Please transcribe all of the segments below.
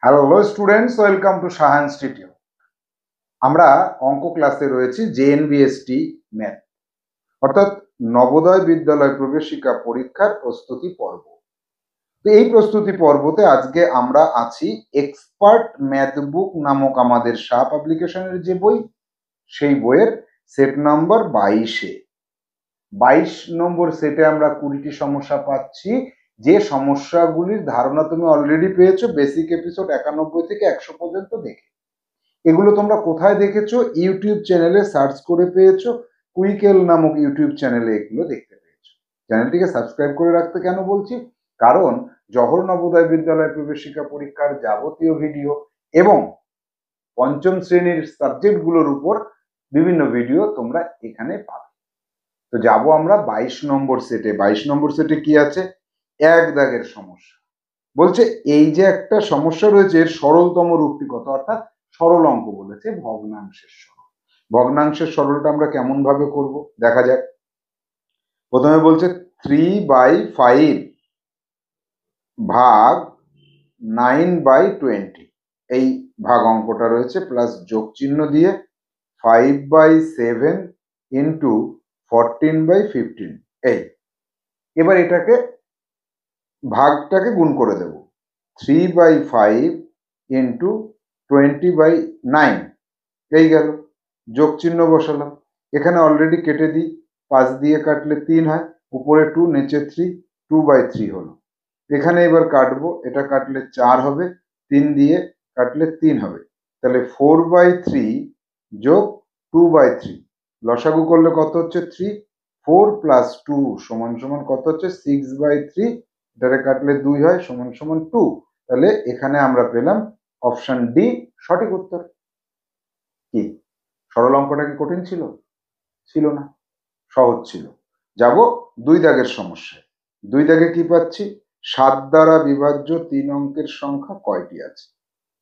Hello students, welcome to Saha institute. আমরা অঙ্ক ক্লাসে রয়েছি জেএনবিএসটি ম্যাথ, অর্থাৎ নবোদয় বিদ্যালয় প্রবেশিকা পরীক্ষার প্রস্তুতি পর্ব। তো এই প্রস্তুতি পর্বতে আজকে আমরা আছি এক্সপার্ট ম্যাথ বুক নামক আমাদের শাহ পাবলিকেশনের যে বই, সেই বইয়ের সেট নাম্বার 22-এ। 22 নম্বর সেটে আমরা 20টি সমস্যা পাচ্ছি, যে সমস্যাগুলির ধারণা তুমি অলরেডি পেয়েছো বেসিক এপিসোড 91 থেকে 100 পর্যন্ত দেখে। এগুলো তোমরা কোথায় দেখেছো? ইউটিউব চ্যানেলে সার্চ করে পেয়েছো, কুইকেল নামক ইউটিউব চ্যানেলে এগুলো দেখতে পেয়েছো। চ্যানেলটিকে সাবস্ক্রাইব করে রাখতে কেন বলছি? কারণ জওহর নবোদয় বিদ্যালয় প্রবেশিকা পরীক্ষার যাবতীয় ভিডিও এবং পঞ্চম শ্রেণীর সাবজেক্টগুলোর উপর বিভিন্ন ভিডিও তোমরা এখানে পাবে। তো যাব আমরা 22 নম্বর সেটে। 22 নম্বর সেটে কি আছে? এক দাগের সমস্যা। বলছে এই যে একটা সমস্যা রয়েছে, এর সরলতম রূপটি কত, অর্থাৎ সরল অঙ্ক বলেছে ভগ্নাংশের সরল। ভগ্নাংশের সরলটা আমরা কেমন ভাবে করব দেখা যাক। প্রথমে বলছে 3/5 ভাগ 9/20, এই ভাগ অঙ্কটা রয়েছে, প্লাস যোগ চিহ্ন দিয়ে 5/7 ইন্টু 14/15। এই এবার এটাকে ভাগটাকে গুণ করে দেব, 3/5 ইন্টু 20/9, এই গেল। যোগ চিহ্ন বসালাম, এখানে অলরেডি কেটে দিই, 5 দিয়ে কাটলে 3 হয়, উপরে 2 নিচে 3, 2/3 হলো। এখানে এবার কাটবো, এটা কাটলে 4 হবে, 3 দিয়ে কাটলে 3 হবে, তাহলে 4/3 যোগ 2/3, লসাগু করলে কত হচ্ছে 3, 4 প্লাস 2 সমান সমান কত হচ্ছে 6/3, এটারে কাটলে 2 হয়, সমান সমান 2। তাহলে এখানে আমরা পেলাম অপশন ডি সঠিক উত্তর। কি সরল অঙ্কটা কি কঠিন ছিল? ছিল না, সহজ ছিল। যাব 2 দাগের সমস্যায়। 2 দাগে কি পাচ্ছি? 7 দ্বারা বিভাজ্য 3 অঙ্কের সংখ্যা কয়টি আছে?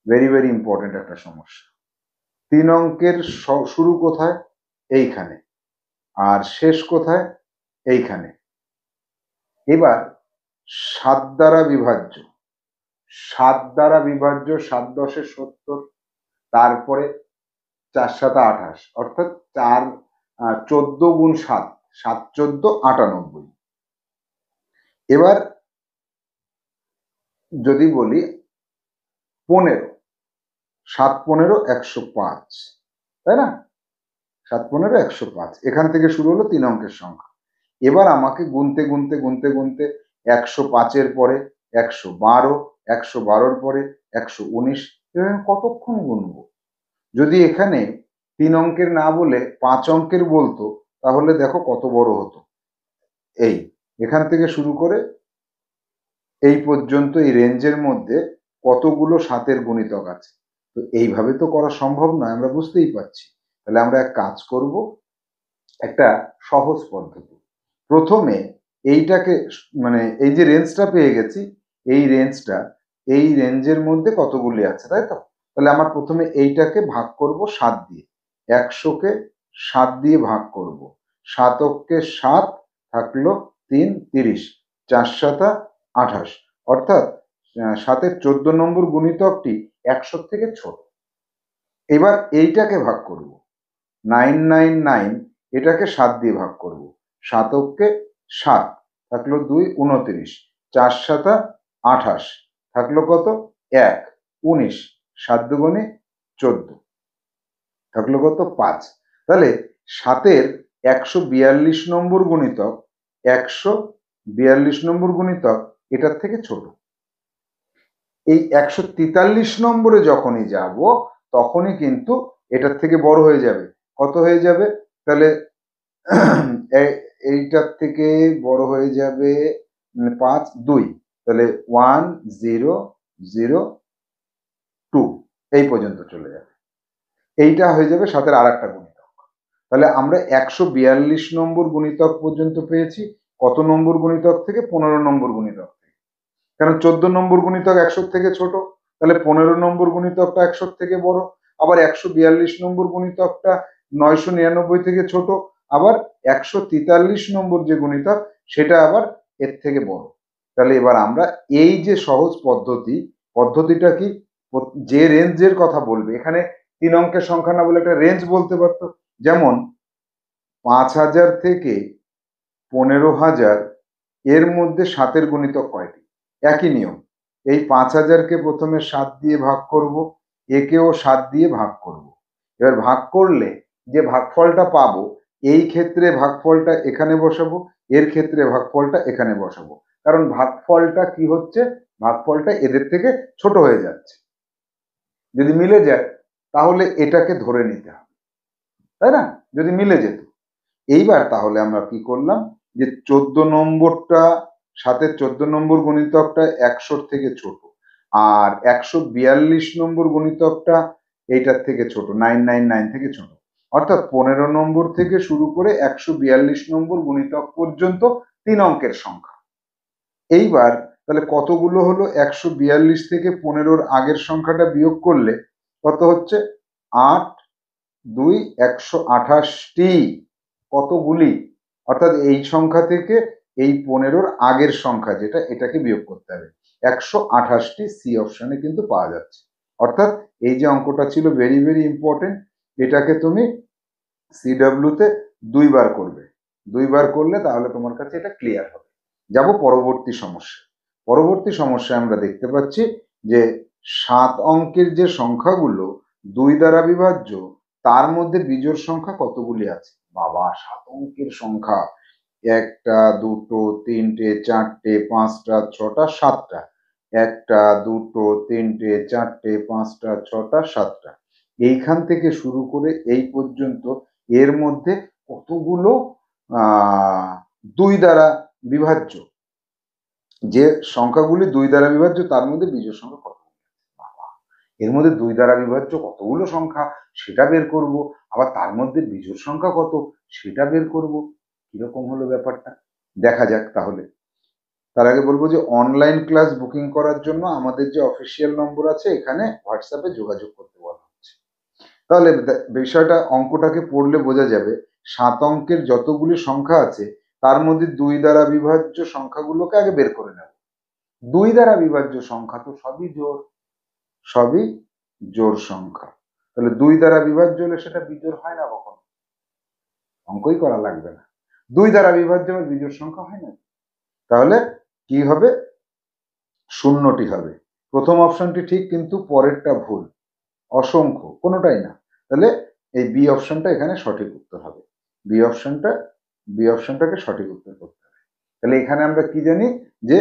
ভেরি ভেরি ইম্পর্টেন্ট একটা সমস্যা। 3 অঙ্কের শুরু কোথায়? এইখানে, আর শেষ কোথায়? এইখানে। এবার 7 দ্বারা বিভাজ্য, 7 দ্বারা বিভাজ্য 7 10 70, তারপরে 4 7 28, অর্থাৎ 14 গুণ 7, 7 14 98। এবার যদি বলি 15, 7 15 105, তাই না? 7 15 105, এখান থেকে শুরু হলো 3 অঙ্কের সংখ্যা। এবার আমাকে গুনতে গুনতে গুনতে গুনতে 105-এর পরে 112, 112-র পরে 119, এভাবে কতক্ষণ গুনবো? যদি এখানে 3 অঙ্কের না বলে 5 অঙ্কের বলতো, তাহলে দেখো কত বড় হতো। এই এখান থেকে শুরু করে এই পর্যন্ত এই রেঞ্জের মধ্যে কতগুলো 7-এর গুণিতক আছে। তো এইভাবে তো করা সম্ভব নয়, আমরা বুঝতেই পারছি। তাহলে আমরা এক কাজ করব, একটা সহজ পদ্ধতি। প্রথমে এইটাকে, মানে এই যে রেঞ্জটা পেয়ে গেছি, এই রেঞ্জের মধ্যে কতগুলি আছে, তাই তো? তাহলে আমার প্রথমে এইটাকে ভাগ করব 7 দিয়ে, 100-কে 7 দিয়ে ভাগ করব, 7-কে 7 থাকলো 3 30, 4 7 28, অর্থাৎ 7-এর 14 নম্বর গুণিতকটি 100 থেকে ছোট। এবার এইটাকে ভাগ করব 999, এটাকে 7 দিয়ে ভাগ করব, 7-কে 7 থাকলো 2 29, 4 7 28, থাকলো কত 1 19, 7 দুগুণে 14, থাকলো কত 5। তাহলে 7-এর 142 নম্বর গুণিতক, 142 নম্বর গুণিতক এটার থেকে ছোট। এই 143 নম্বরে যখনই যাব, তখনই কিন্তু এটার থেকে বড় হয়ে যাবে। কত হয়ে যাবে? তাহলে এইটার থেকে বড় হয়ে যাবে 5 2, তাহলে 1002, এই পর্যন্ত চলে যাবে। এইটা হয়ে যাবে 7-এর আর একটা গুণিতক। তাহলে আমরা 142 নম্বর গুণিতক পর্যন্ত পেয়েছি। কত নম্বর গুণিতক থেকে? 15 নম্বর গুণিতক থেকে। কারণ 14 নম্বর গুণিতক 100 থেকে ছোট, তাহলে 15 নম্বর গুণিতকটা 100 থেকে বড়। আবার 142 নম্বর গুণিতকটা 999 থেকে ছোট, আবার 143 নম্বর যে গুণিতক সেটা আবার এর থেকে বড়। তাহলে এবার আমরা এই যে সহজ পদ্ধতিটা কি, যে রেঞ্জের কথা বলবে, এখানে 3 অঙ্কের সংখ্যা না বলে একটা রেঞ্জ বলতে পারতো, যেমন 5,000 থেকে 15,000 এর মধ্যে 7-এর গুণিতক কয়টি? একই নিয়ম, এই 5,000-কে প্রথমে 7 দিয়ে ভাগ করব, একেও 7 দিয়ে ভাগ করব। এবার ভাগ করলে যে ভাগফলটা পাবো, এই ক্ষেত্রে ভাগফলটা এখানে বসাবো, এর ক্ষেত্রে ভাগফলটা এখানে বসাবো, কারণ ভাগফলটা কি হচ্ছে, ভাগফলটা এদের থেকে ছোট হয়ে যাচ্ছে। যদি মিলে যায় তাহলে এটাকে ধরে নিতে হবে, তাই না? যদি মিলে যেত। এইবার তাহলে আমরা কি করলাম, যে 14 নম্বরটা, 7-এর 14 নম্বর গুণিতকটা 100-র থেকে ছোট, আর 142 নম্বর গুণিতকটা এইটার থেকে ছোট, 999 থেকে ছোট, অর্থাৎ 15 নম্বর থেকে শুরু করে 142 নম্বর গুণিতক পর্যন্ত 3 অঙ্কের সংখ্যা। এইবার তাহলে কতগুলো হলো, 142 থেকে 15-র আগের সংখ্যাটা বিয়োগ করলে কত হচ্ছে, 8 2 128টি, কতগুলি, অর্থাৎ এই সংখ্যা থেকে এই 15-র আগের সংখ্যা যেটা, এটাকে বিয়োগ করতে হবে, 128টি সি অপশনে কিন্তু পাওয়া যাচ্ছে। অর্থাৎ এই যে অঙ্কটা ছিল ভেরি ভেরি ইম্পর্টেন্ট, এটাকে তুমি সিডব্লিউতে 2বার করবে, 2বার করলে তাহলে তোমার কাছে এটা ক্লিয়ার হবে। যাব পরবর্তী সমস্যা। পরবর্তী সমস্যায় আমরা দেখতে পাচ্ছি যে 7 অঙ্কের যে সংখ্যাগুলো 2 দ্বারা বিভাজ্য, তার মধ্যে বিজোড় সংখ্যা কতগুলি আছে? বাবা, 7 অঙ্কের সংখ্যা, 1টা 2টো 3টে 4টে 5টা 6টা 7টা, 1টা 2টো 3টে 4টে 5টা 6টা 7টা, এইখান থেকে শুরু করে এই পর্যন্ত এর মধ্যে কতগুলো 2 দ্বারা বিভাজ্য, যে সংখ্যাগুলি 2 দ্বারা বিভাজ্য তার মধ্যে বিজোড় সংখ্যা কত? বাবা, এর মধ্যে 2 দ্বারা বিভাজ্য কতগুলো সংখ্যা সেটা বের করব, আবার তার মধ্যে বিজোড় সংখ্যা কত সেটা বের করব। কিরকম হলো ব্যাপারটা দেখা যাক তাহলে। তার আগে বলবো যে অনলাইন ক্লাস বুকিং করার জন্য আমাদের যে অফিসিয়াল নম্বর আছে, এখানে হোয়াটসঅ্যাপে যোগাযোগ করতে বলা হচ্ছে। তাহলে বিষয়টা, অঙ্কটাকে পড়লে বোঝা যাবে, 7 অঙ্কের যতগুলি সংখ্যা আছে তার মধ্যে 2 দ্বারা বিভাজ্য সংখ্যাগুলোকে আগে বের করে নেব। 2 দ্বারা বিভাজ্য সংখ্যা তো সবই জোড়, সবই জোড় সংখ্যা, তাহলে 2 দ্বারা বিভাজ্য হলে সেটা বিজোড় হয় না, কখনো অঙ্কই করা লাগবে না। 2 দ্বারা বিভাজ্য বা বিজোড় সংখ্যা হয় না, তাহলে কি হবে, 0টি হবে। প্রথম অপশনটি ঠিক, কিন্তু পরেরটা ভুল, অসংখ্য কোনোটাই না, তাহলে এই বি অপশনটা এখানে সঠিক উত্তর হবে। বি অপশনটাকে সঠিক উত্তর করতে হবে। তাহলে এখানে আমরা কি জানি, যে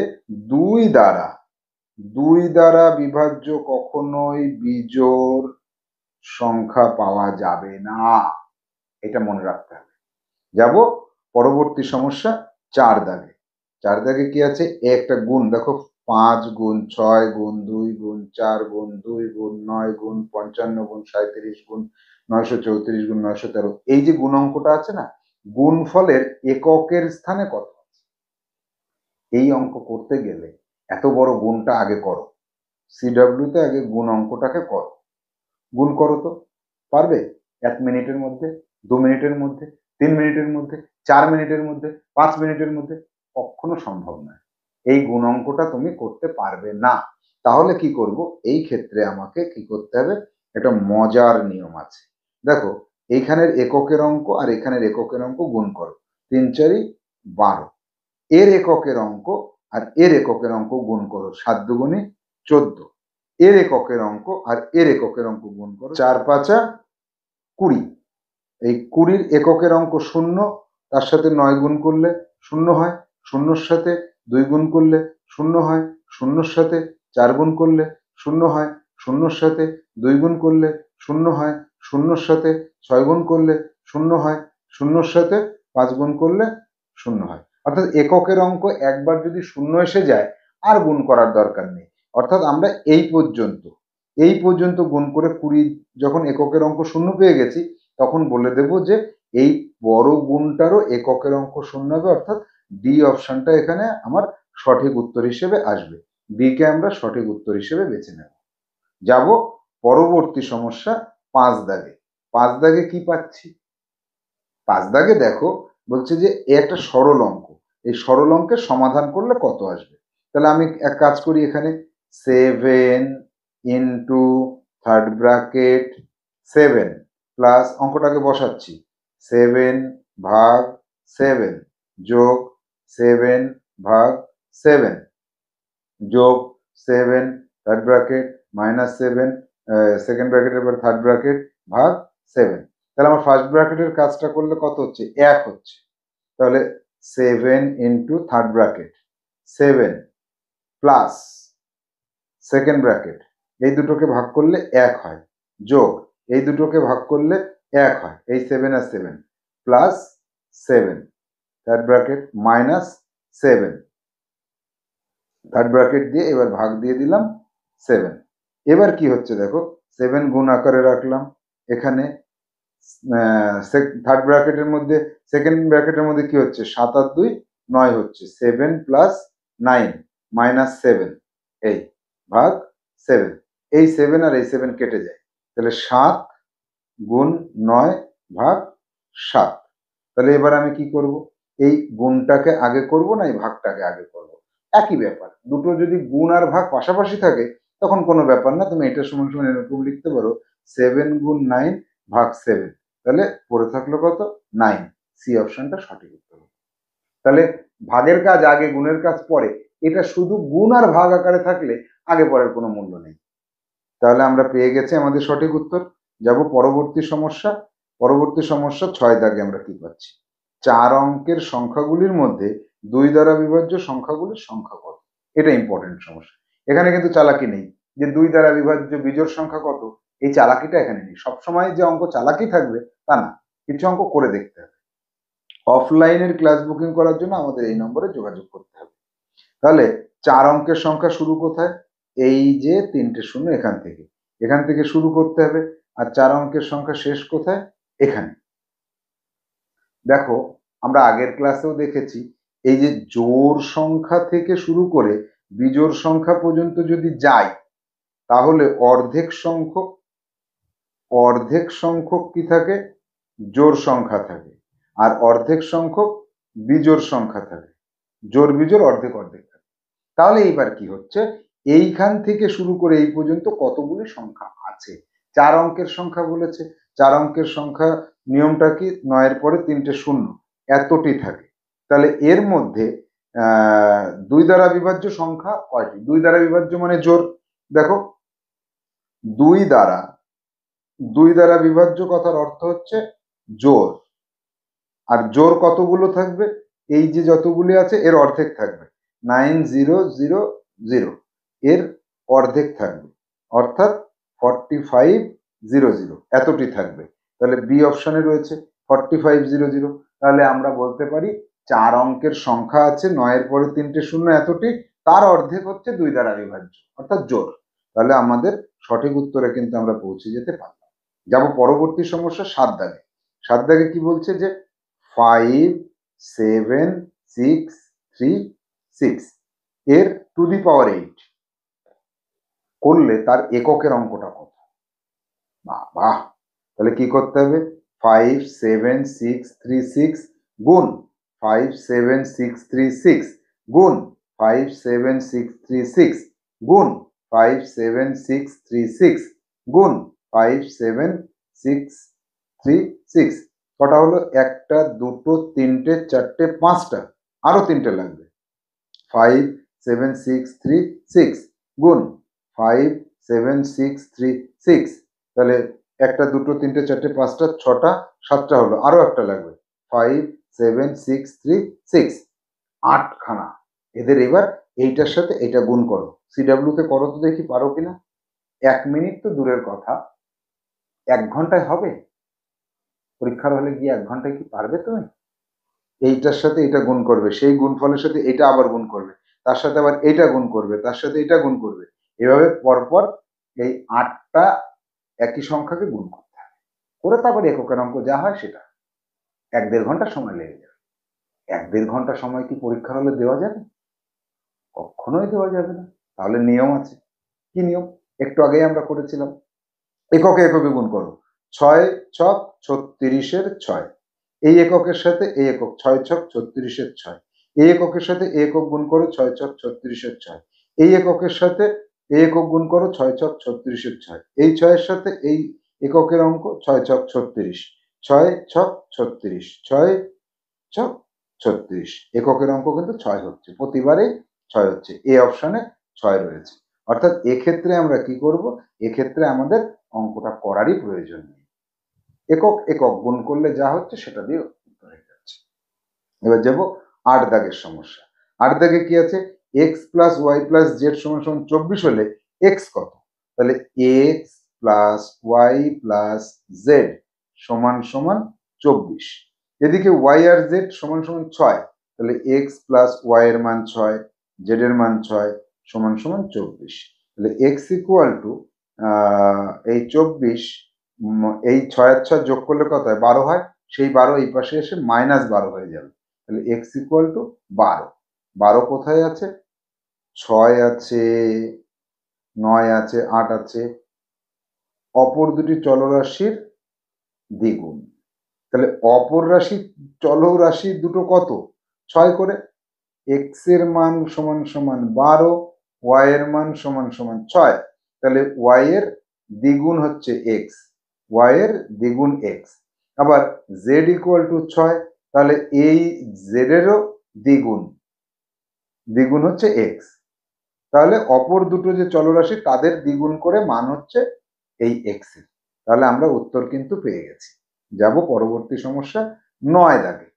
2 দ্বারা বিভাজ্য কখনোই বিজোড় সংখ্যা পাওয়া যাবে না, এটা মনে রাখতে হবে। যাব পরবর্তী সমস্যা 4 দাগে। 4 দাগে কি আছে, একটা গুণ দেখো, 5 গুণ 6 গুণ 2 গুণ 4 গুণ 2 গুণ 9 গুণ 55 গুণ 37 গুণ 934 গুণ 913, এই যে গুণ অঙ্কটা আছে না, গুণফলের এককের স্থানে কত আছে? এই অঙ্ক করতে গেলে এত বড় গুণটা আগে করো, সিডব্লিউতে আগে গুণ অঙ্কটাকে করো। গুণ করো তো, পারবে? 1 মিনিটের মধ্যে, 2 মিনিটের মধ্যে, 3 মিনিটের মধ্যে, 4 মিনিটের মধ্যে, 5 মিনিটের মধ্যে? কখনো সম্ভব নয়, এই গুণ অঙ্কটা তুমি করতে পারবে না। তাহলে কি করব, এই ক্ষেত্রে আমাকে কি করতে হবে, একটা মজার নিয়ম আছে। দেখো, এইখানের এককের অঙ্ক আর এখানের এককের অঙ্ক গুণ করো, 3 4 12, এর এককের অঙ্ক আর এর এককের অঙ্ক গুণ করো, 7 2 14, এর এককের অঙ্ক আর এর এককের অঙ্ক গুণ করো, 4 5 20, এই 20-র এককের অঙ্ক 0, তার সাথে 9 গুণ করলে 0 হয়, 0-র সাথে 2 গুণ করলে 0 হয়, 0-র সাথে 4 গুণ করলে 0 হয়, 0-র সাথে 2 গুণ করলে 0 হয়, 0-র সাথে 6 গুণ করলে 0 হয়, 0-র সাথে 5 গুণ করলে 0 হয়। অর্থাৎ এককের অঙ্ক একবার যদি 0 এসে যায় আর গুণ করার দরকার নেই। অর্থাৎ আমরা এই পর্যন্ত গুণ করে 20 যখন এককের অঙ্ক 0 পেয়ে গেছি, তখন বলে দেব যে এই বড় গুণটারও এককের অঙ্ক 0 হবে, অর্থাৎ ডি অপশনটা এখানে আমার সঠিক উত্তর হিসেবে আসবে। বি কে আমরা সঠিক উত্তর হিসেবে বেছে নেব। যাব পরবর্তী সমস্যা 5 দাগে। 5 দাগে কি পাচ্ছি, 5 দাগে দেখো, বলছে যে একটা সরল অঙ্ক, এই সরল অঙ্কের সমাধান করলে কত আসবে। তাহলে আমি এক কাজ করি, এখানে 7 ইন্টু থার্ড ব্র্যাকেট 7 প্লাস অঙ্কটাকে বসাচ্ছি 7 ভাগ 7 যোগ 7 ভাগ 7 যোগ 7 থার্ড ব্র্যাকেট মাইনাস 7 সেকেন্ড ব্র্যাকেটের পর থার্ড ব্র্যাকেট ভাগ 7। তাহলে আমার ফার্স্ট ব্র্যাকেটের কাজটা করলে কত হচ্ছে 1 হচ্ছে। তাহলে 7 into third bracket 7 plus second bracket এই দুটোকে ভাগ করলে 1 হয় যোগ এই দুটোকে ভাগ করলে 1 হয়, এই 7 আর 7 plus 7 third bracket minus 7 third bracket দিয়ে এবার ভাগ দিয়ে দিলাম 7। এবার কি হচ্ছে দেখো 7 গুণ আকারে রাখলাম এখানে থার্ড ব্র্যাকেটের মধ্যে সেকেন্ড ব্র্যাকেটের মধ্যে কি হচ্ছে 7 আর 2 9 হচ্ছে 7 প্লাস 9 মাইনাস 7 এই ভাগ 7। এই 7 আর এই 7 কেটে যায়, তাহলে 7 গুণ 9 ভাগ 7। তাহলে এবার আমি কি করব, এই গুণটাকে আগে করব না এই ভাগটাকে আগে করব? একই ব্যাপার, দুটো যদি গুণ আর ভাগ পাশাপাশি থাকে তখন কোনো ব্যাপার না, তুমি এটা সমান সমান এরকম লিখতে পারো 7 গুণ 9 ভাগ 7। তাহলে পড়ে থাকলো কত 9, সি অপশনটা সঠিক উত্তর। তাহলে ভাগের কাজ আগে গুণের কাজ পরে, এটা শুধু গুণ আর ভাগ আকারে থাকলে আগে পরের কোনো মূল্য নেই। তাহলে আমরা পেয়ে গেছি আমাদের সঠিক উত্তর। যাব পরবর্তী সমস্যা। পরবর্তী সমস্যা 6 দাগে আমরা কি পাচ্ছি, 4 অঙ্কের সংখ্যাগুলির মধ্যে 2 দ্বারা বিভাজ্য সংখ্যাগুলির সংখ্যা কত। এটা ইম্পর্টেন্ট সমস্যা। এখানে কিন্তু চালাকি নেই যে 2 দ্বারা বিভাজ্য বিজোড় সংখ্যা কত, এই চালাকিটা এখানে নেই। সবসময় যে অঙ্ক চালাকি থাকবে তা না, কিছু অঙ্ক করে দেখতে হবে। অফলাইনের ক্লাস বুকিং করার জন্য আমাদের এই নম্বরে যোগাযোগ করতে হবে। তাহলে 4 অঙ্কের সংখ্যা শুরু কোথায়, এই যে 3টে শূন্য এখান থেকে শুরু করতে হবে। আর 4 অঙ্কের সংখ্যা শেষ কোথায়, এখানে। দেখো আমরা আগের ক্লাসেও দেখেছি এই যে জোড় সংখ্যা থেকে শুরু করে বিজোড় সংখ্যা পর্যন্ত যদি যাই তাহলে অর্ধেক সংখ্যক কি থাকে, জোড় সংখ্যা থাকে, আর অর্ধেক সংখ্যক বিজোড় সংখ্যা থাকে। জোড় বিজোড় অর্ধেক অর্ধেক থাকে। তাহলে এইবার কি হচ্ছে, এইখান থেকে শুরু করে এই পর্যন্ত কতগুলি সংখ্যা আছে। 4 অঙ্কের সংখ্যা বলেছে, 4 অঙ্কের সংখ্যা নিয়মটা কি 9 এর পরে 3টে শূন্য এতটি থাকে। তাহলে এর মধ্যে 2 দ্বারা বিভাজ্য সংখ্যা কয়টি, 2 দ্বারা বিভাজ্য মানে জোড়। দেখো 2 দ্বারা বিভাজ্য কথার অর্থ হচ্ছে জোড়। আর জোড় কতগুলো থাকবে, এই যে যতগুলি আছে এর অর্ধেক থাকবে, 9000 এর অর্ধেক থাকবে, অর্থাৎ 4500 এতটি থাকবে। তাহলে বি অপশনে রয়েছে 4500। তাহলে আমরা বলতে পারি 4 অঙ্কের সংখ্যা আছে, 9 এর পরে 3টে শূন্য এতটি, তার অর্ধেক হচ্ছে 2 দ্বারা বিভাজ্য অর্থাৎ জোড়। তাহলে আমাদের সঠিক উত্তরে কিন্তু আমরা পৌঁছে যেতে পারলাম। যাব পরবর্তী সমস্যা 7 দাগে। 7 দাগে কি বলছে যে 5 7 6 3 6 এর টু দি পাওয়ার 8 করলে তার এককের অঙ্কটা কত। বাহ, তাহলে কি করতে হবে, 5 7 6 3 6 গুণ 5 7 6 3 6 গুণ 5 7 6 3 6 গুণ 5 7 6 3 6 গুণ 5 7 6 3 6। কটা হলো, একটা দুটো তিনটে চারটে পাঁচটা, আরো 3টে লাগবে। 5 7 6 3 6 গুণ 5 7 6 3 6। তাহলে একটা দুটো তিনটে চারটে পাঁচটা ছটা সাতটা হলো, আরো একটা লাগবে 5 7 6 3 6, 8খানা। এদের এবার এইটার সাথে এটা গুণ করো, সিডাব্লিউ তে করো তো দেখি পারো কিনা। 1 মিনিট তো দূরের কথা, 1 ঘন্টায় হবে? পরীক্ষার হলে গিয়ে 1 ঘন্টায় কি পারবে তুমি? এইটার সাথে এটা গুণ করবে, সেই গুণফলের সাথে এটা আবার গুণ করবে, তার সাথে আবার এটা গুণ করবে, তার সাথে এটা গুণ করবে, এভাবে পরপর এই 8টা একই সংখ্যাকে গুণ করতে হবে, করে তারপর এককের অঙ্ক যা হয় সেটা। 1-1.5 ঘন্টা সময় লেগে যাবে। 1-1.5 ঘন্টা সময় কি পরীক্ষার হলে দেওয়া যাবে? কখনোই দেওয়া যাবে না। তাহলে নিয়ম আছে। কি নিয়ম, একটু আগেই আমরা করেছিলাম, এককে এককে গুণ করো। 6 ছক 36-এর 6, এই এককের সাথে এই একক 6 ছক 36-এর 6, এই এককের সাথে এই একক গুণ করো 6 ছক 36-এর 6, এই এককের সাথে এই একক গুণ করো, 6 ছক 36-এর 6, এই 6-এর সাথে এই এককের অঙ্ক 6 ছক 36, 6 ছক 36, 6 ছক 36, এককের অঙ্ক কিন্তু 6 হচ্ছে, প্রতিবারে 6 হচ্ছে, এই অপশনে 6 রয়েছে। অর্থাৎ এক্ষেত্রে আমরা কি করব, এক্ষেত্রে আমাদের অঙ্কটা করারই প্রয়োজন নেই, একক একক গুণ করলে যা হচ্ছে সেটা দিয়ে উত্তর হয়ে যাচ্ছে। এবার যাব 8 দাগের সমস্যা। 8 দাগে কি আছে, x plus Y plus Z সমান সমান 24 হলে x কত? তাহলে x plus Y plus Z সমান সমান 24, এদিকে y আর z সমান সমান 6, তাহলে x প্লাস ওয়াই এর মান 6, z এর মান 6 সমান সমান 24, তাহলে x ইকুয়াল টু এই 24, এই 6 আর 6 যোগ করলে কত হয়, 12 হয়, সেই 12 এই পাশে এসে -12 হয়ে যাবে, তাহলে x ইকুয়াল টু 12, 12 কোথায় আছে, 6 আছে, 9 আছে, 8 আছে, অপর দুটি চলরাশির দ্বিগুণ, তাহলে অপর রাশি চলরাশি দুটো কত, 6 করে, x এর মান সমান সমান 12, y এর মান সমান সমান 6, তাহলে y এর দ্বিগুণ হচ্ছে x, y এর দ্বিগুণ x, আবার z ইকুয়াল টু 6, তাহলে এই z এরও দ্বিগুণ, দ্বিগুণ হচ্ছে x, তাহলে অপর দুটো যে চলরাশি তাদের দ্বিগুণ করে মান হচ্ছে এই x এর, তাহলে আমরা উত্তর কিন্তু পেয়ে গেছি। যাব পরবর্তী সমস্যা 9 দাগে।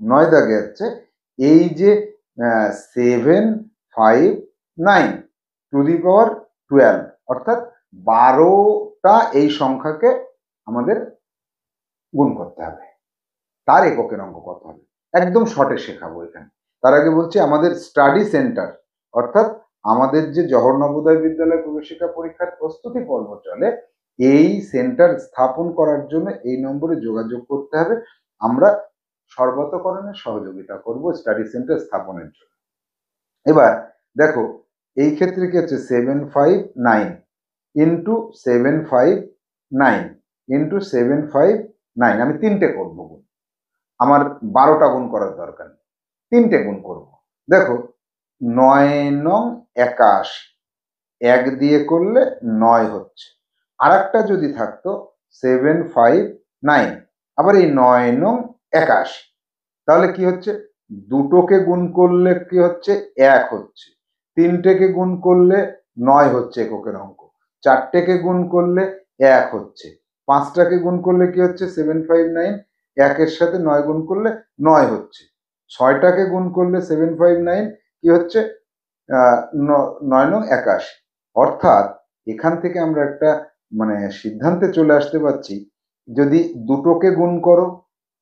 9 দাগে হচ্ছে এই যে 759 টু দি পাওয়ার 12, অর্থাৎ 12টা এই সংখ্যাকে আমাদের গুণ করতে হবে, তার এককের অঙ্ক কত হবে, একদম শর্টে শেখাবো এখানে। তার আগে বলছি আমাদের স্টাডি সেন্টার, অর্থাৎ আমাদের যে জওহর নবোদয় বিদ্যালয় প্রবেশিকা পরীক্ষার প্রস্তুতি পর্ব চলে, এই সেন্টার স্থাপন করার জন্য এই নম্বরে যোগাযোগ করতে হবে, আমরা সর্বতোকরণের সহযোগিতা করব স্টাডি সেন্টার স্থাপনের জন্য। এবার দেখো এই ক্ষেত্রে কি হচ্ছে, 759 ইন্টু 759 ইন্টু 759, আমি তিনটে করবো, আমার 12টা গুণ করার দরকার নেই, তিনটে গুণ করব। দেখো 9 নং 81, 1 দিয়ে করলে 9 হচ্ছে, আর একটা যদি থাকতো 759, আবার এই 9 নং 81, তাহলে কি হচ্ছে, দুটোকে গুণ করলে কি হচ্ছে 1 হচ্ছে, তিনটেকে গুণ করলে 9 হচ্ছে এককের অঙ্ক, চারটেকে গুণ করলে 1 হচ্ছে, পাঁচটাকে গুণ করলে কি হচ্ছে 759, 1-এর সাথে 9 গুণ করলে 9 হচ্ছে, 6টাকে গুণ করলে 759 কি হচ্ছে 9 নং 81, অর্থাৎ এখান থেকে আমরা একটা মানে সিদ্ধান্তে চলে আসতে পারছি, যদি দুটোকে গুণ করো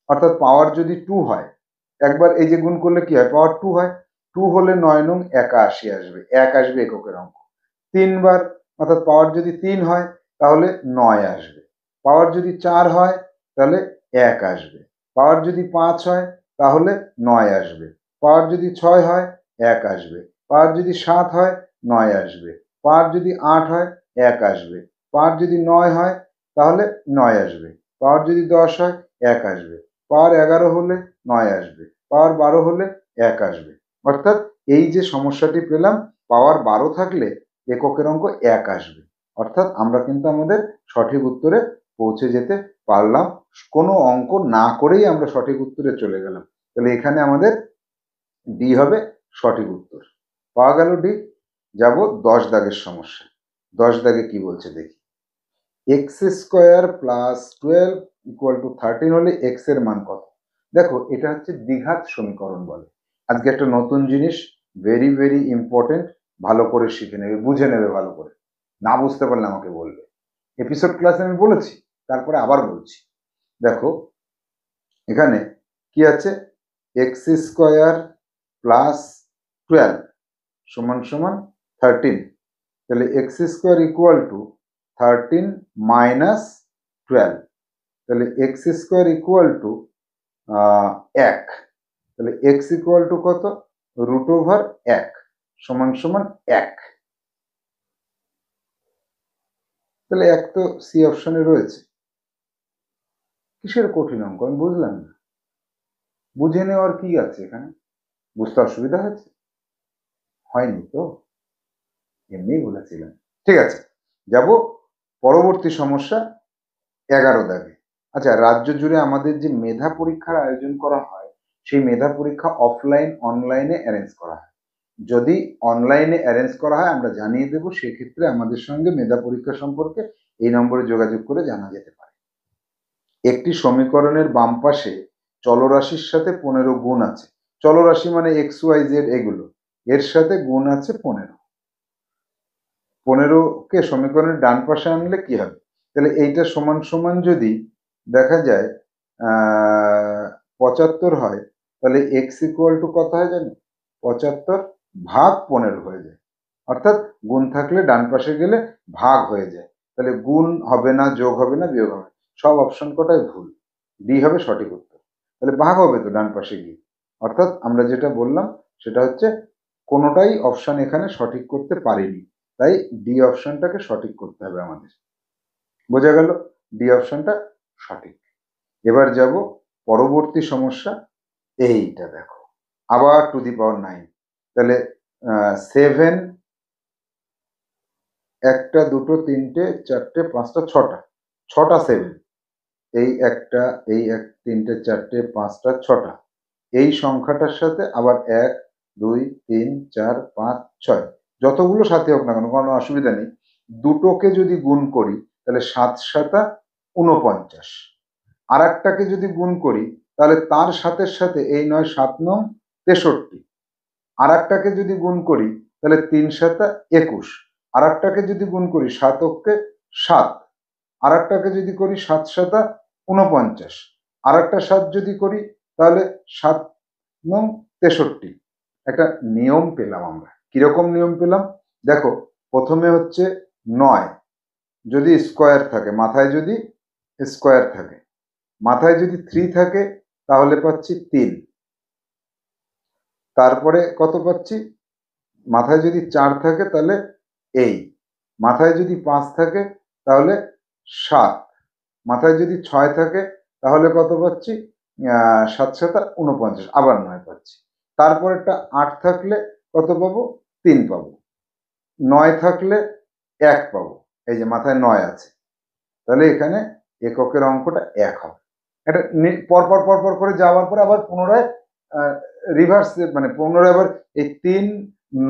অর্থাৎ পাওয়ার যদি 2 হয়, একবার এই যে গুণ করলে কি হয়, পাওয়ার 2 হয়, 2 হলে 9 নং 81 আসবে, 1 আসবে এককের অঙ্ক, তিনবার অর্থাৎ পাওয়ার যদি 3 হয় তাহলে 9 আসবে, পাওয়ার যদি 4 হয় তাহলে 1 আসবে, পাওয়ার যদি 5 হয় তাহলে 9 আসবে, পাওয়ার যদি 6 হয় 1 আসবে, পাওয়ার যদি 7 হয় 9 আসবে, পাওয়ার যদি 8 হয় 1 আসবে, পাওয়ার যদি 9 হয় তাহলে 9 আসবে, পাওয়ার যদি 10 হয় 1 আসবে, পাওয়ার 11 হলে 9 আসবে, পাওয়ার 12 হলে 1 আসবে, অর্থাৎ এই যে সমস্যাটি পেলাম, পাওয়ার 12 থাকলে এককের অঙ্ক 1 আসবে, অর্থাৎ আমরা কিন্তু আমাদের সঠিক উত্তরে পৌঁছে যেতে পারলাম, কোনো অঙ্ক না করেই আমরা সঠিক উত্তরে চলে গেলাম, তাহলে এখানে আমাদের ডি হবে সঠিক উত্তর, পাওয়া গেল ডি। যাব 10 দাগের সমস্যা। 10 দাগে কি বলছে দেখি, x square plus 12 equal to 13 হলে এক্স এর মান কত? দেখো এটা হচ্ছে দ্বিঘাত সমীকরণ বলে, আজকে একটা নতুন জিনিস, ভেরি ভেরি ইম্পর্টেন্ট, ভালো করে শিখে নেবে, বুঝে নেবে ভালো করে, না বুঝতে পারলে আমাকে বলবে, এপিসোড ক্লাসে আমি বলেছি, তারপরে আবার বলছি। দেখো এখানে কি আছে, এক্স স্কোয়ার প্লাস 12 সমান সমান 13, তাহলে x square equal to 13 minus 12, তাহলে এক্স স্কোয়ার ইকুয়াল টু 1, তাহলে এক্স ইকুয়াল টু কত, রুট ওভার 1 সমান সমান 1, তাহলে 1 তো সি অপশনে রয়েছে, কিসের কঠিন অঙ্ক আমি বুঝলাম না, বুঝে নেওয়ার কি আছে এখানে, বুঝতে অসুবিধা হয়েছে, হয়নি তো, এমনি বলেছিলাম। ঠিক আছে, যাব পরবর্তী সমস্যা 11 দাগে। আচ্ছা, রাজ্য জুড়ে আমাদের যে মেধা পরীক্ষার আয়োজন করা হয়, সেই মেধা পরীক্ষা অফলাইন অনলাইনে অ্যারেঞ্জ করা হয়। যদি অনলাইনে অ্যারেঞ্জ করা হয় আমরা জানিয়ে দেবো, সেক্ষেত্রে আমাদের সঙ্গে মেধা পরীক্ষা সম্পর্কে এই নম্বরে যোগাযোগ করে জানা যেতে পারে। একটি সমীকরণের বাম পাশে চলরাশির সাথে 15 গুণ আছে। চলরাশি মানে এক্স ওয়াই জেড, এগুলো এর সাথে গুণ আছে 15। 15কে সমীকরণের ডান পাশে আনলে কি হবে? তাহলে এইটা সমান সমান যদি দেখা যায় 75 হয়, তাহলে এক্স ইকুয়াল টু কত হয় জানো? 75 ভাগ 15 হয়ে যায়। অর্থাৎ গুণ থাকলে ডান পাশে গেলে ভাগ হয়ে যায়। তাহলে গুণ হবে না, যোগ হবে না, বিয়োগ হবে। সব অপশন কটাই ভুল, ডি হবে সঠিক উত্তর। তাহলে ভাগ হবে তো ডান পাশে গিয়ে। অর্থাৎ আমরা যেটা বললাম সেটা হচ্ছে কোনোটাই অপশন এখানে সঠিক করতে পারিনি, তাই ডি অপশনটাকে সঠিক করতে হবে আমাদের। বোঝা গেল? ডি অপশনটা সঠিক। এবার যাব পরবর্তী সমস্যা, এইটা দেখো, আবার টু দি পাওয়ার 9। তাহলে 7, একটা দুটো তিনটে চারটে পাঁচটা ছটা, ছটা 7। এই একটা, এই এক, তিনটে চারটে পাঁচটা ছটা, এই সংখ্যাটার সাথে আবার 1 2 3 4 5 6, যতগুলো সাথে হোক না কেন কোনো অসুবিধা নেই। দুটোকে যদি গুণ করি তাহলে 7 7 49। আর একটাকে যদি গুণ করি তাহলে তার সাথে সাথে এই 9 7 9 63। আর একটাকে যদি গুণ করি তাহলে 3 7 21। আর একটাকে যদি গুণ করি 7 অক্ষে 7। আর একটাকে যদি করি 7 7 49। আর একটা 7 যদি করি তাহলে 7 9 63। একটা নিয়ম পেলাম আমরা। কিরকম নিয়ম পেলাম দেখো, প্রথমে হচ্ছে 9 যদি স্কোয়ার থাকে, মাথায় যদি স্কোয়ার থাকে, মাথায় যদি 3 থাকে তাহলে পাচ্ছি 3। তারপরে কত পাচ্ছি? মাথায় যদি 4 থাকে তাহলে এই, মাথায় যদি 5 থাকে তাহলে 7, মাথায় যদি 6 থাকে তাহলে কত পাচ্ছি? 7 7 49, আবার 9 পাচ্ছি। তারপরেরটা 8 থাকলে কত পাবো? 3 পাবো। 9 থাকলে 1 পাবো, এই যে মাথায় 9 আছে, তাহলে এখানে এককের অঙ্কটা 1 হবে। এটা পরপর পরপর করে যাওয়ার পরে আবার পুনরায় রিভার্স, মানে পুনরায় আবার এই 3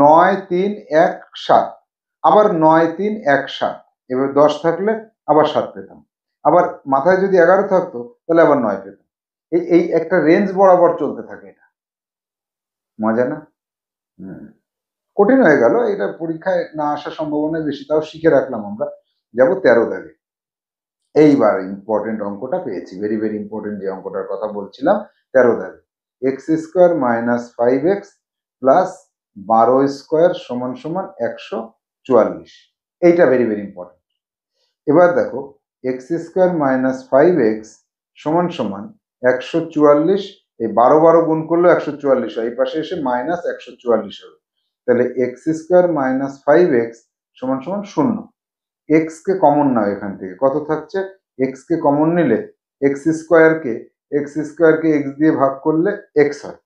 9 3 1 7, আবার 9 3 1 7, এবার 10 থাকলে আবার 7 পেতাম। আবার মাথায় যদি 11 থাকতো তাহলে আবার 9 পেতাম। এই একটা রেঞ্জ বরাবর চলতে থাকে। এটা মজা না? কঠিন হয়ে গেল, এটা পরীক্ষায় না আসার সম্ভাবনা বেশি, তাও শিখে রাখলাম আমরা। যাব 13 দাগে। এইবার ইম্পর্টেন্ট অঙ্কটা পেয়েছি, ভেরি ভেরি ইম্পর্টেন্ট যে অঙ্কটার কথা বলছিলাম 13 দাগে। X square minus 5x plus 12 square সমান সমান 144। এইটা ভেরি ভেরি ইম্পর্টেন্ট। এবার দেখো, এক্স স্কোয়ার মাইনাস 5x সমান সমান 144, এই 12 12 গুণ করলে 144 হয়, এই পাশে এসে মাইনাস 144 হবে। তাহলে এক্স স্কোয়ার মাইনাস 5x সমান সমান 0। এক্স কে কমন নাও, এখান থেকে কত থাকছে? এক্স কে কমন নিলে এক্স স্কোয়ারকে এক্স দিয়ে ভাগ করলে এক্স হয়,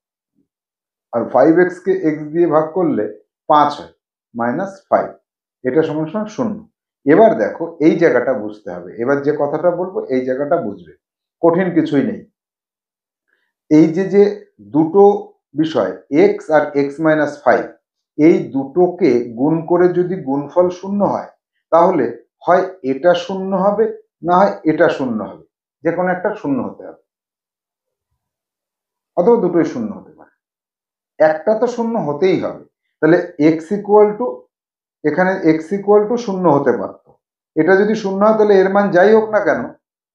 আর 5x কে এক্স দিয়ে ভাগ করলে 5 হয়, মাইনাস 5। এটা সমান সমান 0। এবার দেখো এই জায়গাটা বুঝতে হবে, এবার যে কথাটা বলবো এই জায়গাটা বুঝবে, কঠিন কিছুই নেই। এই যে দুটো বিষয় এক্স আর এক্স মাইনাস 5, এই দুটোকে গুণ করে যদি গুণফল 0 হয় তাহলে হয় এটা 0 হবে, না হয় এটা 0 হবে, যে কোনো একটা 0 হতে হবে, অথবা দুটোই 0 হতে পারে, একটা তো 0 হতেই হবে। তাহলে এক্স ইকুয়াল টু, এখানে এক্স ইকুয়াল টু 0 হতে পারত, এটা যদি 0 হয় তাহলে এর মান যাই হোক না কেন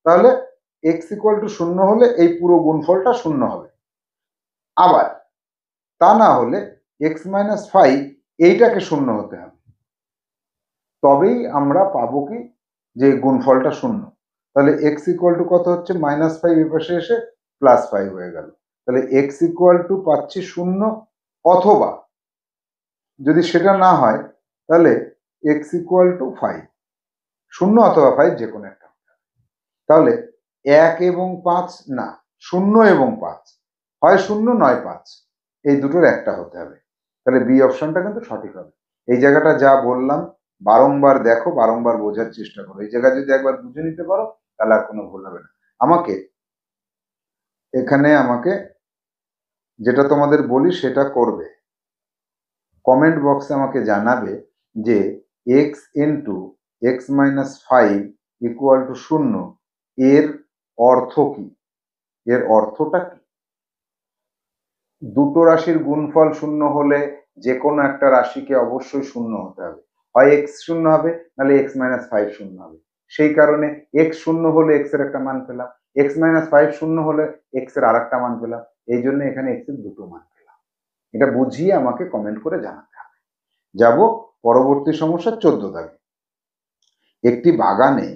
তাহলে এক্স ইকুয়াল টু 0 হলে এই পুরো গুণফলটা 0 হবে। আবার তা না হলে এক্স মাইনাস 5 এইটাকে 0 হতে হবে, তবেই আমরা পাবো কি যে গুণফলটা 0। তাহলে এক্স ইকুয়াল টু কত হচ্ছে? -5 এপাশে এসে +5 হয়ে গেল। তাহলে এক্স ইকুয়াল টু পাচ্ছি 0, অথবা যদি সেটা না হয় তাহলে এক্স ইকুয়াল টু 5, 0 অথবা 5 যে কোনো একটা। তাহলে 1 এবং 5 না, 0 এবং 5, হয় 0 নয় 5, এই দুটোর একটা হতে হবে। তাহলে বি অপশনটা কিন্তু সঠিক হবে। এই জায়গাটা যা বললাম বারংবার দেখো, বারংবার বোঝার চেষ্টা করো। এই জায়গা যদি একবার বুঝে নিতে পারো তাহলে আর কোনো ভুল হবে না। আমাকে যেটা তোমাদের বলি সেটা করবে। কমেন্ট বক্সে আমাকে জানাবে যে x into x minus 5 equal to 0 এর অর্থ কি, এর অর্থটা কি। দুটো রাশির গুণফল 0 হলে যে কোনো একটা রাশিকে অবশ্যই 0 হতে হবে, হয় এক্স 0 হবে নাহলে এক্স মাইনাস 5 0 হবে। সেই কারণে এক্স 0 হলে এক্স এর একটা মান পেলাম, এক্স মাইনাস 5 0 হলে এক্স এর আর একটা মান পেলাম। এই জন্য এখানে এক্স এর দুটো মান পেলাম। এটা বুঝিয়ে আমাকে কমেন্ট করে জানাতে হবে। যাব পরবর্তী সমস্যা 14 দাগে। একটি বাগানে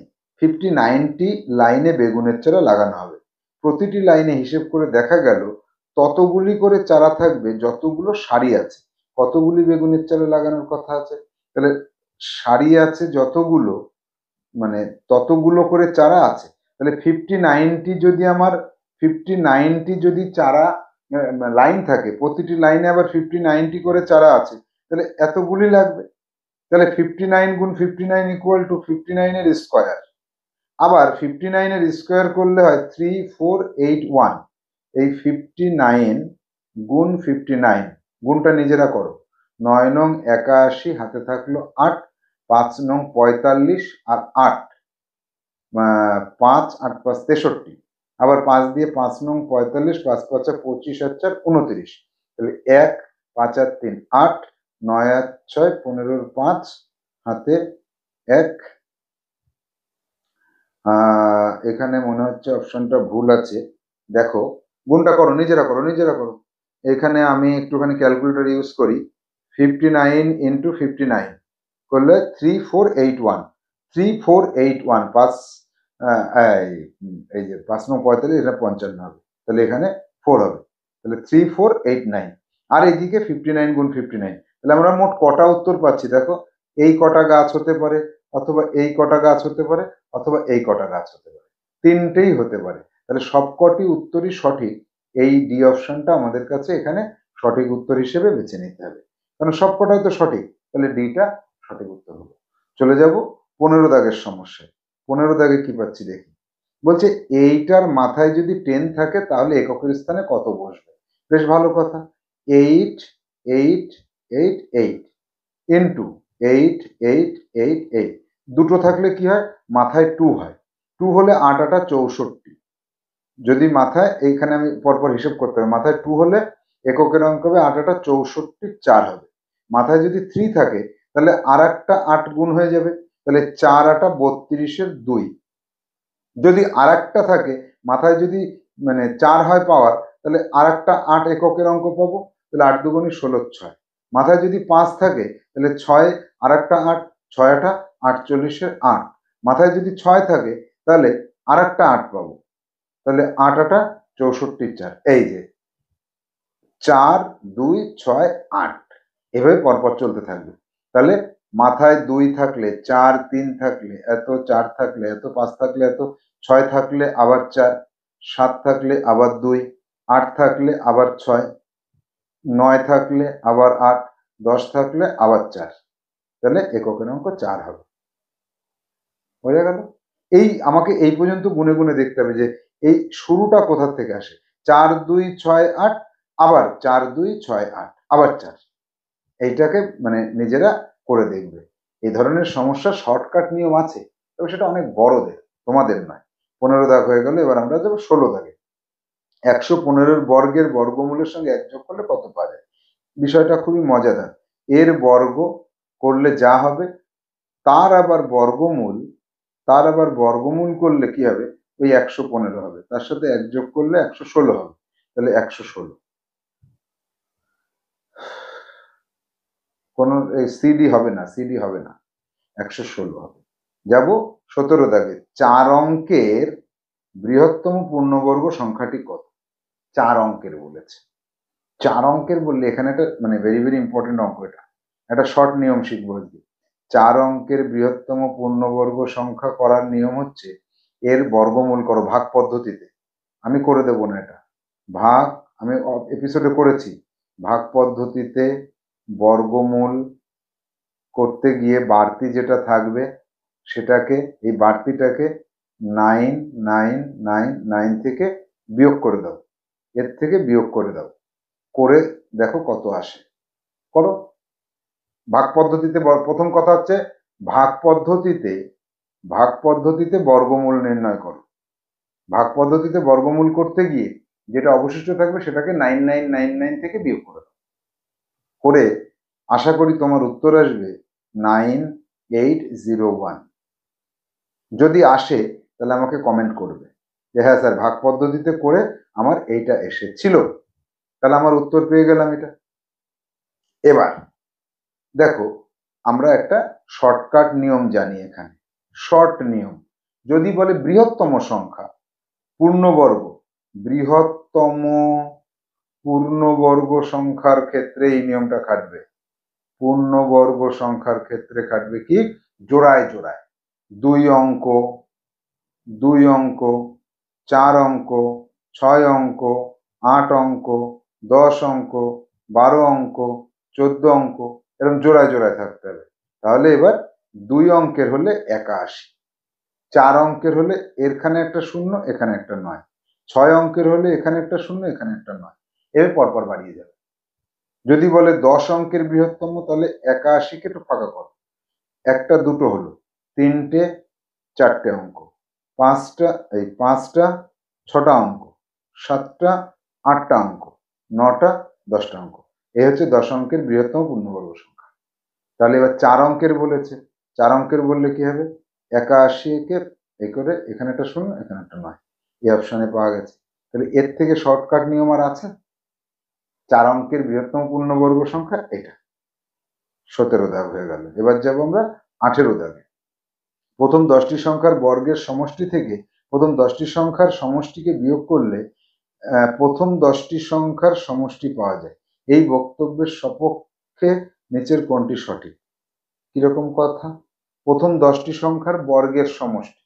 59টি লাইনে বেগুনের চারা লাগানো হবে। প্রতিটি লাইনে হিসেব করে দেখা গেল ততগুলি করে চারা থাকবে যতগুলো সারি আছে। কতগুলি বেগুনের চারা লাগানোর কথা আছে, তাহলে সারি আছে যতগুলো, মানে ততগুলো করে চারা আছে। তাহলে 59টি যদি আমার 59টি যদি চারা লাইন থাকে, প্রতিটি লাইনে আবার 59টি করে চারা আছে, তাহলে এতগুলি লাগবে। তাহলে 59 গুণ 59 ইকুয়াল টু 59 এর স্কোয়ার। আবার 59 এর স্কোয়ার করলে হয় 3481। এই 59 গুণ 59, গুণটা নিজেরা করো। 9 নং 81, হাতে থাকলো 8, 5 নং 45 আর 8, 5 8 5 63। আবার 5 দিয়ে 5 নং 45, 5 5 25 আর 4 29। তাহলে 1 5 আর 3 8, 9 আর 6 15 5, হাতে 1। এখানে মনে হচ্ছে অপশনটা ভুল আছে, দেখো গুণটা করো, নিজেরা করো, নিজেরা করো। এখানে আমি একটুখানি ক্যালকুলেটর ইউজ করি। 59 ইন্টু 59 করলে 3481, 3481 পাঁচ, এই যে 5 নং 45, এটা 55 হবে, তাহলে এখানে 4 হবে, তাহলে 3489। আর এইদিকে 59 গুণ 59, তাহলে আমরা মোট কটা উত্তর পাচ্ছি দেখো। এই কটা গাছ হতে পারে, অথবা এই কটা গাছ হতে পারে, অথবা এই কটা গাছ হতে পারে, তিনটেই হতে পারে। তাহলে সবকটি উত্তরই সঠিক। এই ডি অপশনটা আমাদের কাছে এখানে সঠিক উত্তর হিসেবে বেছে নিতে হবে, কারণ সবকটাই তো সঠিক, তাহলে ডিটা সঠিক উত্তর হলো। চলে যাব 15 দাগের সমস্যায়। 15 দাগে কি পাচ্ছি দেখি। বলছে এইটার মাথায় যদি 10 থাকে তাহলে এককের স্থানে কত বসবে। বেশ ভালো কথা। 8 8 8 8 ইন্টু 8 8 8 8, দুটো থাকলে কি হয়, মাথায় 2 হয়। 2 হলে 8 8 64। যদি মাথায়, এইখানে আমি পরপর হিসেব করতে হবে, মাথায় 2 হলে এককের অঙ্ক হবে 8 8 64, 4 হবে। মাথায় যদি 3 থাকে তাহলে আর একটা 8 গুণ হয়ে যাবে, তাহলে 4 8 32 2। যদি আর একটা থাকে, মাথায় যদি মানে 4 হয় পাওয়ার, তাহলে আর একটা 8 এককের অঙ্ক পাবো, তাহলে 8 দুগুণে 16 6। মাথায় যদি 5 থাকে তাহলে 6 আর একটা 8, 6 8 48 8। মাথায় যদি 6 থাকে তাহলে আর একটা 8 পাবো, তাহলে 8 8 64 4। এই যে 4 2 6 8, এভাবে পরপর চলতে থাকবে। তাহলে মাথায় 2 থাকলে 4, 3 থাকলে এত, 4 থাকলে এত, 5 থাকলে এত, 6 থাকলে আবার 4, 7 থাকলে আবার 2, 8 থাকলে আবার 6, 9 থাকলে আবার 8, 10 থাকলে আবার 4। তাহলে এককের অঙ্ক 4 হবে। বোঝা গেল? আমাকে এই পর্যন্ত গুনে গুনে দেখতে হবে যে এই শুরুটা কোথা থেকে আসে। 4 2 6 8, আবার 4 2 6 8, আবার 4। এইটাকে মানে নিজেরা করে দেখবে। এই ধরনের সমস্যা শর্টকাট নিয়ম আছে, তবে সেটা অনেক বড়দের, তোমাদের নয়। 15 দাগ হয়ে গেল, এবার আমরা যাবো 16 দাগে। 115 বর্গের বর্গমূলের সঙ্গে 1 যোগ করলে কত পাওয়া যায়। বিষয়টা খুবই মজাদার। এর বর্গ করলে যা হবে তার আবার বর্গমূল করলে কি হবে, ওই 115 হবে, তার সাথে 1 যোগ করলে 116 হবে, তাহলে 116। কোনো সিডি হবে না, 116 হবে। যাব 17 দাগে। 4 অঙ্কের বৃহত্তম পূর্ণবর্গ সংখ্যাটি কত। 4 অঙ্কের বলেছে। 4 অঙ্কের বললে এখানে একটা মানে ভেরি ভেরি ইম্পর্টেন্ট অঙ্ক, এটা একটা শর্ট নিয়ম শিখবো আজকে। 4 অঙ্কের বৃহত্তম পূর্ণবর্গ সংখ্যা করার নিয়ম হচ্ছে এর বর্গমূল করো ভাগ পদ্ধতিতে। আমি করে দেবো না এটা, ভাগ আমি এপিসোডে করেছি। ভাগ পদ্ধতিতে বর্গমূল করতে গিয়ে বাড়তি যেটা থাকবে সেটাকে, এই বাড়তিটাকে 9999 থেকে বিয়োগ করে দাও, এর থেকে বিয়োগ করে দাও, করে দেখো কত আসে। করো। ভাগ পদ্ধতিতে প্রথম কথা হচ্ছে ভাগ পদ্ধতিতে বর্গমূল নির্ণয় করো। ভাগ পদ্ধতিতে বর্গমূল করতে গিয়ে যেটা অবশিষ্ট থাকবে সেটাকে 9999 থেকে বিয়োগ করে দাও। করে আশা করি তোমার উত্তর আসবে 9801। যদি আসে তাহলে আমাকে কমেন্ট করবে যে হ্যাঁ স্যার ভাগ পদ্ধতিতে করে আমার এইটা এসেছিল, তাহলে আমার উত্তর পেয়ে গেলাম এটা। এবার দেখো আমরা একটা শর্টকাট নিয়ম জানি এখানে, শর্ট নিয়ম। যদি বলে বৃহত্তম সংখ্যা পূর্ণবর্গ, বৃহত্তম পূর্ণবর্গ সংখ্যার ক্ষেত্রে এই নিয়মটা খাটবে। পূর্ণবর্গ সংখ্যার ক্ষেত্রে খাটবে কি, জোড়ায় জোড়ায়, 2 অঙ্ক, 4 অঙ্ক, 6 অঙ্ক, 8 অঙ্ক, 10 অঙ্ক, 12 অঙ্ক, 14 অঙ্ক, এরকম জোড়ায় জোড়ায় থাকতে হবে। তাহলে এবার 2 অঙ্কের হলে 81, 4 অঙ্কের হলে এখানে একটা শূন্য এখানে একটা 9, 6 অঙ্কের হলে এখানে একটা শূন্য এখানে একটা 9, এর পরপর বাড়িয়ে যাবে। যদি বলে 10 অঙ্কের বৃহত্তম তাহলে 81কে একটু ফাঁকা করো, একটা দুটো হলো, 3টে 4টে অঙ্ক, 5টা 6টা অঙ্ক, 7টা 8টা অঙ্ক, 9টা 10টা অঙ্ক। এই হচ্ছে 10 অঙ্কের বৃহত্তম পূর্ণবর্গ সংখ্যা। তাহলে এবার 4 অঙ্কের বলেছে, 4 অঙ্কের বললে কি হবে, 81কে এই করে এখানে একটা শূন্য এখানে একটা 9, এই অপশনে পাওয়া গেছে। তাহলে এর থেকে শর্টকাট নিয়ম আর আছে? 4 অঙ্কের বৃহত্তম পূর্ণবর্গ সংখ্যা এটা। 17 দাগ হয়ে গেল। এবার যাবো আমরা 18 দাগে। প্রথম 10টি সংখ্যার বর্গের সমষ্টি থেকে প্রথম 10টি সংখ্যার সমষ্টিকে বিয়োগ করলে প্রথম 10টি সংখ্যার সমষ্টি পাওয়া যায়। এই বক্তব্যের সপক্ষে নিচের কোনটি সঠিক? কিরকম কথা? প্রথম 10টি সংখ্যার বর্গের সমষ্টি,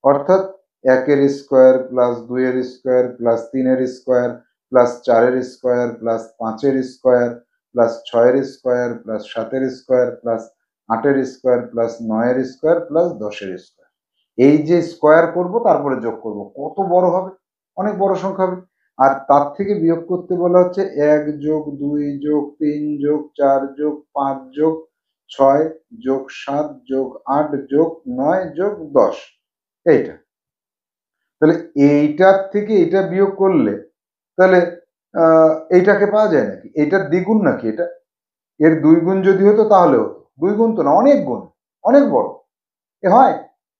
অর্থাৎ 1-এর স্কোয়ার প্লাস 2-এর স্কোয়ার প্লাস 3-এর স্কোয়ার প্লাস 4-এর স্কোয়ার প্লাস 5-এর স্কোয়ার প্লাস 6-এর স্কোয়ার প্লাস 7-এর স্কোয়ার প্লাস 8-এর স্কোয়ার প্লাস 9-এর স্কোয়ার প্লাস 10-এর স্কোয়ার। এই যে স্কোয়ার করব তারপরে যোগ করব, কত বড় হবে, অনেক বড় সংখ্যা হবে। আর তার থেকে বিয়োগ করতে বলা হচ্ছে 1 যোগ 2 যোগ 3 যোগ 4 যোগ 5 যোগ 6 যোগ 7 যোগ 8 যোগ 9 যোগ 10, এইটা। তাহলে এইটার থেকে এটা বিয়োগ করলে তাহলে এইটাকে পাওয়া যায় নাকি? এইটার দ্বিগুণ নাকি এটা? এর 2 গুণ যদি হতো তাহলে হতো, 2 গুণ তো না, অনেক গুণ, অনেক বড়। এ হয়?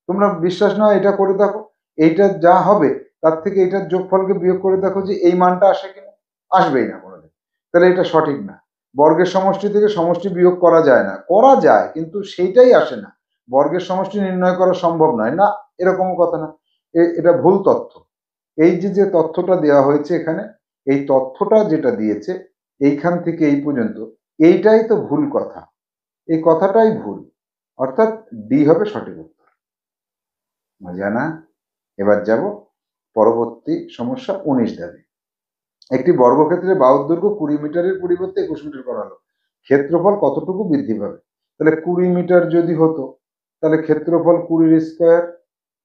তোমরা বিশ্বাস না এটা করে দেখো, এইটা যা হবে তার থেকে এটার যোগফলকে বিয়োগ করে দেখো যে এই মানটা আসে কিনা, আসবেই না কোনোদিন। তাহলে এটা সঠিক না। বর্গের সমষ্টি থেকে সমষ্টি বিয়োগ করা যায় না, করা যায় কিন্তু সেইটাই আসে না। বর্গের সমষ্টি নির্ণয় করা সম্ভব নয় না, এরকম কথা না, এটা ভুল তথ্য। এই যে তথ্যটা দেওয়া হয়েছে এখানে, এই তথ্যটা যেটা দিয়েছে এইখান থেকে এই পর্যন্ত, এইটাই তো ভুল কথা, এই কথাটাই ভুল, অর্থাৎ ডি হবে সঠিক উত্তর। মজা না? এবার যাব পরবর্তী সমস্যা 19 দাগে। একটি বর্গক্ষেত্রে বাহুর দৈর্ঘ্য 20 মিটারের পরিবর্তে 21 মিটার করা হলো, ক্ষেত্রফল কতটুকু বৃদ্ধি পাবে? তাহলে 20 মিটার যদি হতো তাহলে ক্ষেত্রফল 20-এর স্কোয়ার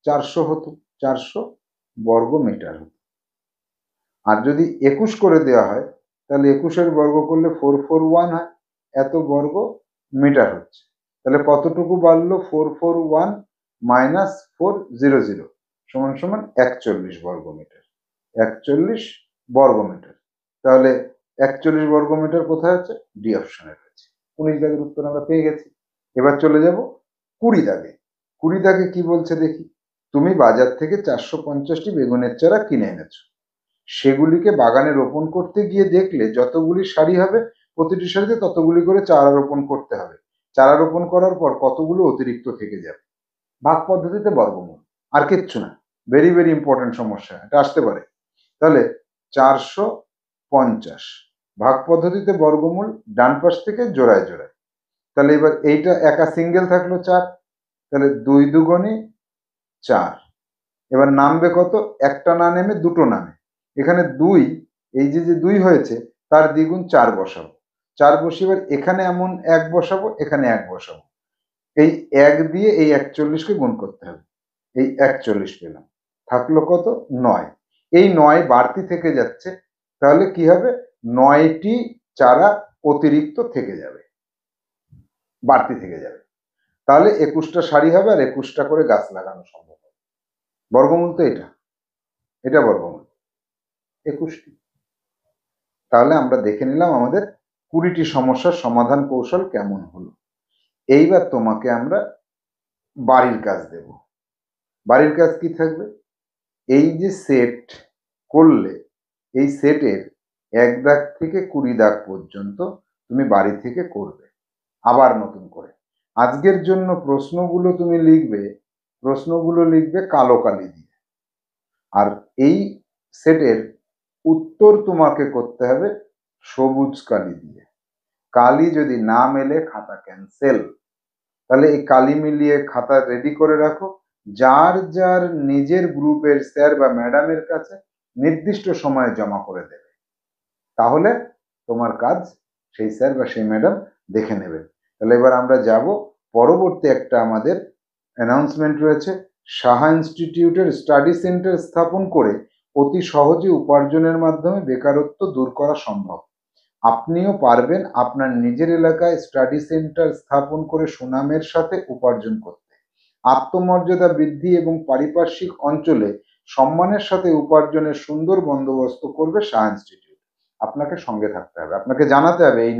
400 হতো, 400 বর্গ মিটার হতো। আর যদি 21 করে দেওয়া হয় তাহলে 21-এর বর্গ করলে 441 হয়, এত বর্গ মিটার হচ্ছে। তাহলে কতটুকু বাড়লো? 441 মাইনাস 400 সমান সমান 41 বর্গ মিটার, 41 বর্গ মিটার। তাহলে 41 বর্গ মিটার কোথায় আছে? ডি অপশনে রয়েছে। 19 দাগের উত্তর আমরা পেয়ে গেছি। এবার চলে যাব 20 দাগে। 20 দাগে কি বলছে দেখি। তুমি বাজার থেকে 450টি বেগুনের চারা কিনে এনেছো, সেগুলিকে বাগানে রোপণ করতে গিয়ে দেখলে যতগুলি সারি হবে প্রতিটি সারিতে ততগুলি করে চারা রোপণ করতে হবে। চারা রোপণ করার পর কতগুলো অতিরিক্ত থেকে যাবে? ভাগ পদ্ধতিতে বর্গমূল, আর কিচ্ছু না। ভেরি ভেরি ইম্পর্টেন্ট সমস্যা, এটা আসতে পারে। তাহলে 450 ভাগ পদ্ধতিতে বর্গমূল, ডান পাশ থেকে জোড়ায় জোড়ায়। তাহলে এবার এইটা একা সিঙ্গেল থাকলো 4, তাহলে 2 দুগুণে 4। এবার নামবে কত? একটা না নেমে দুটো নামে। এখানে 2, এই যে 2 হয়েছে তার দ্বিগুণ 4 বসাবো, 4 বসিয়ে এবার এখানে এমন 1 বসাবো, এখানে 1 বসাবো, এই 1 দিয়ে এই 41কে গুণ করতে হবে, এই 41 পেলাম, থাকলো কত 9। এই 9 বাড়তি থেকে যাচ্ছে, তাহলে কি হবে 9টি চারা অতিরিক্ত থেকে যাবে, বাড়তি থেকে যাবে, তাহলে 21টা সারি হবে আর 21টা করে গাছ লাগানো সম্ভব হবে। বর্গমূল তো এটা বর্গমূল 21টি। তাহলে আমরা দেখে নিলাম আমাদের 20টি সমস্যার সমাধান কৌশল কেমন হলো। এইবার তোমাকে আমরা বাড়ির কাজ দেব। বাড়ির কাজ কি থাকবে, এই যে সেট করলে এই সেটের 1 দাগ থেকে 20 দাগ পর্যন্ত তুমি বাড়ি থেকে করবে আবার নতুন করে। আজকের জন্য প্রশ্নগুলো তুমি লিখবে কালো কালি দিয়ে, আর এই সেটের উত্তর তোমাকে করতে হবে সবুজ কালি দিয়ে। কালি যদি না মেলে খাতা ক্যান্সেল। তাহলে এই কালি মিলিয়ে খাতা রেডি করে রাখো, যার যার নিজের গ্রুপের স্যার বা ম্যাডামের কাছে নির্দিষ্ট সময়ে জমা করে দেবে, তাহলে তোমার কাজ সেই স্যার বা সেই ম্যাডাম দেখে নেবে। তাহলে এবার আমরা যাব পরবর্তী একটা আমাদের অ্যানাউন্সমেন্ট রয়েছে। সাহা ইনস্টিটিউটের স্টাডি সেন্টার স্থাপন করে অতি সহজে উপার্জনের মাধ্যমে বেকারত্ব দূর করা সম্ভব। আপনিও পারবেন আপনার নিজের এলাকায় স্টাডি সেন্টার স্থাপন করে সুনামের সাথে উপার্জন করতে। আত্মমর্যাদা বৃদ্ধি এবং পারিপার্শ্বিক অঞ্চলে সম্মানের সাথে উপার্জনের সুন্দর বন্দোবস্ত করবে সাহা ইনস্টিটিউট। আপনাকে সঙ্গে থাকতে হবে, আপনাকে জানাতে হবে এই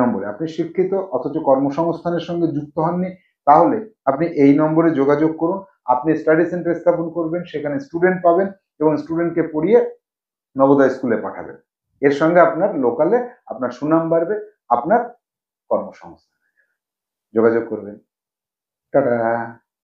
নম্বরে আপনি শিক্ষিত অথচ কর্মসংস্থানের সঙ্গে যুক্ত হননি, তাহলে আপনি এই নম্বরে যোগাযোগ করুন। আপনি স্টাডি সেন্টার স্থাপন করবেন, সেখানে স্টুডেন্ট পাবেন এবং স্টুডেন্টকে পড়িয়ে নবোদয় স্কুলে পাঠাবেন। এর সঙ্গে আপনার লোকালে আপনার সুনাম বাড়বে, আপনার কর্মসংস্থান। যোগাযোগ করবেন। টাটা।